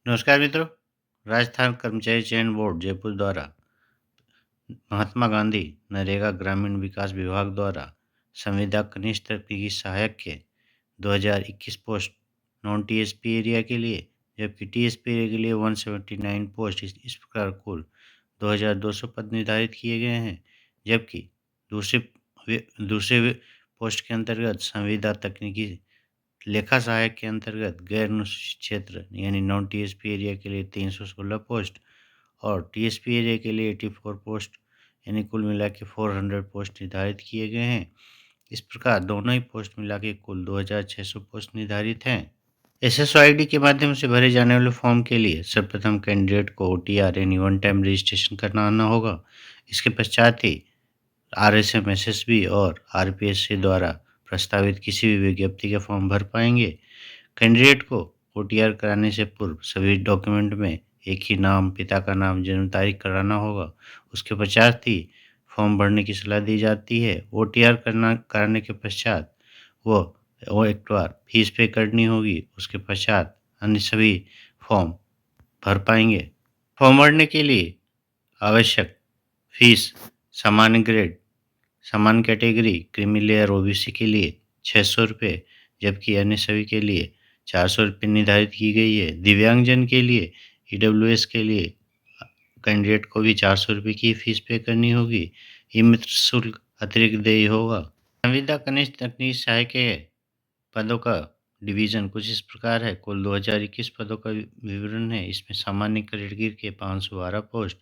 नमस्कार मित्रों। राजस्थान कर्मचारी चयन बोर्ड जयपुर द्वारा महात्मा गांधी नरेगा ग्रामीण विकास विभाग द्वारा संविदा कनिष्ठ तकनीकी सहायक के 2021 पोस्ट नॉन टीएसपी एरिया के लिए, जबकि टीएसपी एरिया के लिए 179 पोस्ट इस प्रकार कुल 2200 पद निर्धारित किए गए हैं। जबकि दूसरे दूसरे पोस्ट के अंतर्गत संविदा तकनीकी लेखा सहायक के अंतर्गत गैर अनुसूचित क्षेत्र यानी नॉन टीएसपी एरिया के लिए 316 पोस्ट और टीएसपी एरिया के लिए 84 पोस्ट यानी कुल मिला के 400 पोस्ट निर्धारित किए गए हैं। इस प्रकार दोनों ही पोस्ट मिला के कुल 2600 पोस्ट निर्धारित हैं। एसएसओआईडी के माध्यम से भरे जाने वाले फॉर्म के लिए सर्वप्रथम कैंडिडेट को ओटीआर यानी वन टाइम रजिस्ट्रेशन करना होगा। इसके पश्चात ही आरएसएम, एसएसबी और आरपीएससी द्वारा प्रस्तावित किसी भी विज्ञप्ति के फॉर्म भर पाएंगे। कैंडिडेट को ओटीआर कराने से पूर्व सभी डॉक्यूमेंट में एक ही नाम, पिता का नाम, जन्म तारीख कराना होगा। उसके पश्चात ही फॉर्म भरने की सलाह दी जाती है। ओटीआर कराने के पश्चात वो एक बार फीस पे करनी होगी। उसके पश्चात अन्य सभी फॉर्म भर पाएंगे। फॉर्म भरने के लिए आवश्यक फीस सामान्य ग्रेड, सामान्य कैटेगरी, क्रीमी लेयर ओबीसी के लिए 600 रुपये, जबकि अन्य सभी के लिए 400 रुपये निर्धारित की गई है। दिव्यांगजन के लिए ईडब्ल्यूएस के लिए कैंडिडेट को भी 400 रुपये की फीस पे करनी होगी। ई मित्र शुल्क अतिरिक्त देय होगा। संविदा कनिष्ठ तकनीकी सहायक के पदों का डिवीज़न कुछ इस प्रकार है। कुल 2021 पदों का विवरण है। इसमें सामान्य कैटेगरी के 512 पोस्ट,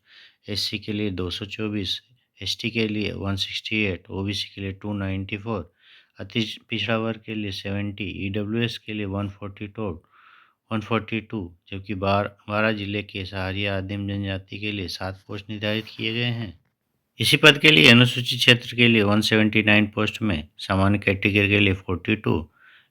एससी के लिए 224, एसटी के लिए 168, ओबीसी के लिए 294, अति पिछड़ा वर्ग के लिए 70, ईडब्ल्यूएस के लिए 142, जबकि 12 जिले के सहारिया आदिम जनजाति के लिए 7 पोस्ट निर्धारित किए गए हैं। इसी पद के लिए अनुसूचित क्षेत्र के लिए 179 पोस्ट में सामान्य कैटेगरी के लिए 42,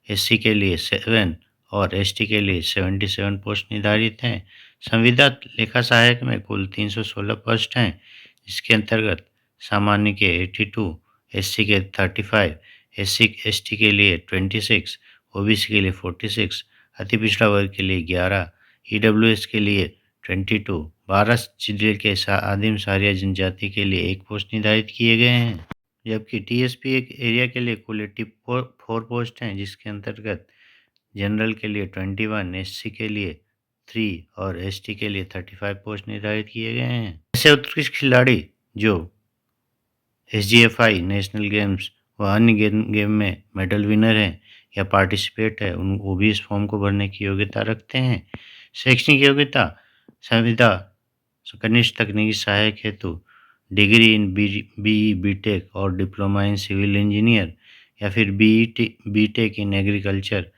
एससी के लिए 7 और एसटी के लिए 77 पोस्ट निर्धारित हैं। संविदा लेखा सहायक में कुल 316 पोस्ट हैं, जिसके अंतर्गत सामान्य के 82, एससी के 35, एससी एसटी के लिए 26, ओबीसी के लिए 46, अति पिछड़ा वर्ग के लिए 11, ईडब्ल्यूएस के लिए 22, 12 जिले के आदिम सहारिया जनजाति के लिए 1 पोस्ट निर्धारित किए गए हैं। जबकि टीएसपी एरिया के लिए कुल 84 पोस्ट हैं, जिसके अंतर्गत जनरल के लिए 21, एससी के लिए 3 और एसटी के लिए 35 पोस्ट निर्धारित किए गए हैं। ऐसे उत्कृष्ट खिलाड़ी जो एसजीएफआई, नेशनल गेम्स व अन्य गेम में मेडल विनर हैं या पार्टिसिपेट है, वो भी इस फॉर्म को भरने की योग्यता रखते हैं। शैक्षणिक योग्यता संविदा कनिष्ठ तकनीकी सहायक हेतु डिग्री इन बीई, बीटेक और डिप्लोमा इन सिविल इंजीनियर या फिर बीटेक इन एग्रीकल्चर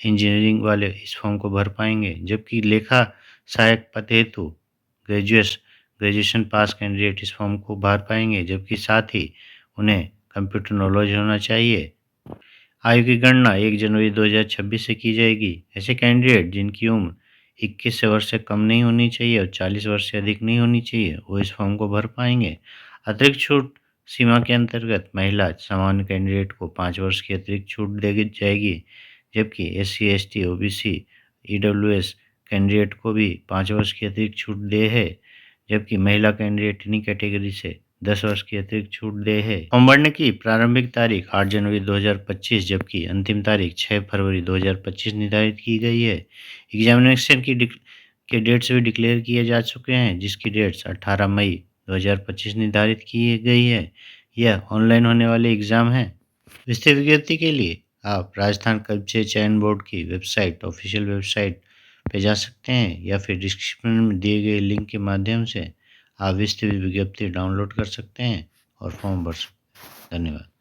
इंजीनियरिंग वाले इस फॉर्म को भर पाएंगे। जबकि लेखा सहायक पद हेतु ग्रेजुएशन पास कैंडिडेट इस फॉर्म को भर पाएंगे, जबकि साथ ही उन्हें कंप्यूटर नॉलेज होना चाहिए। आयु की गणना 1 जनवरी 2026 से की जाएगी। ऐसे कैंडिडेट जिनकी उम्र 21 वर्ष से कम नहीं होनी चाहिए और 40 वर्ष से अधिक नहीं होनी चाहिए, वो इस फॉर्म को भर पाएंगे। अतिरिक्त छूट सीमा के अंतर्गत महिला सामान्य कैंडिडेट को 5 वर्ष की अतिरिक्त छूट दी जाएगी, जबकि SC, ST, OBC, EWS candidate को भी 5 वर्ष की अतिरिक्त छूट दे है, जबकि महिला कैंडिडेट इन्हीं कैटेगरी से 10 वर्ष की अतिरिक्त छूट दे है। फॉर्म भरने की प्रारंभिक तारीख 8 जनवरी 2025, जबकि अंतिम तारीख 6 फरवरी 2025 निर्धारित की गई है। एग्जामिनेशन के डेट्स भी डिक्लेयर किए जा चुके हैं, जिसकी डेट्स 18 मई 2025 निर्धारित की गई है। यह ऑनलाइन होने वाले एग्ज़ाम है। विस्तृत विज्ञप्ति के लिए आप राजस्थान कर्मचारी चयन बोर्ड की वेबसाइट, ऑफिशियल वेबसाइट पे जा सकते हैं या फिर डिस्क्रिप्शन में दिए गए लिंक के माध्यम से आप विस्तृत विज्ञप्ति डाउनलोड कर सकते हैं और फॉर्म भर सकते हैं। धन्यवाद।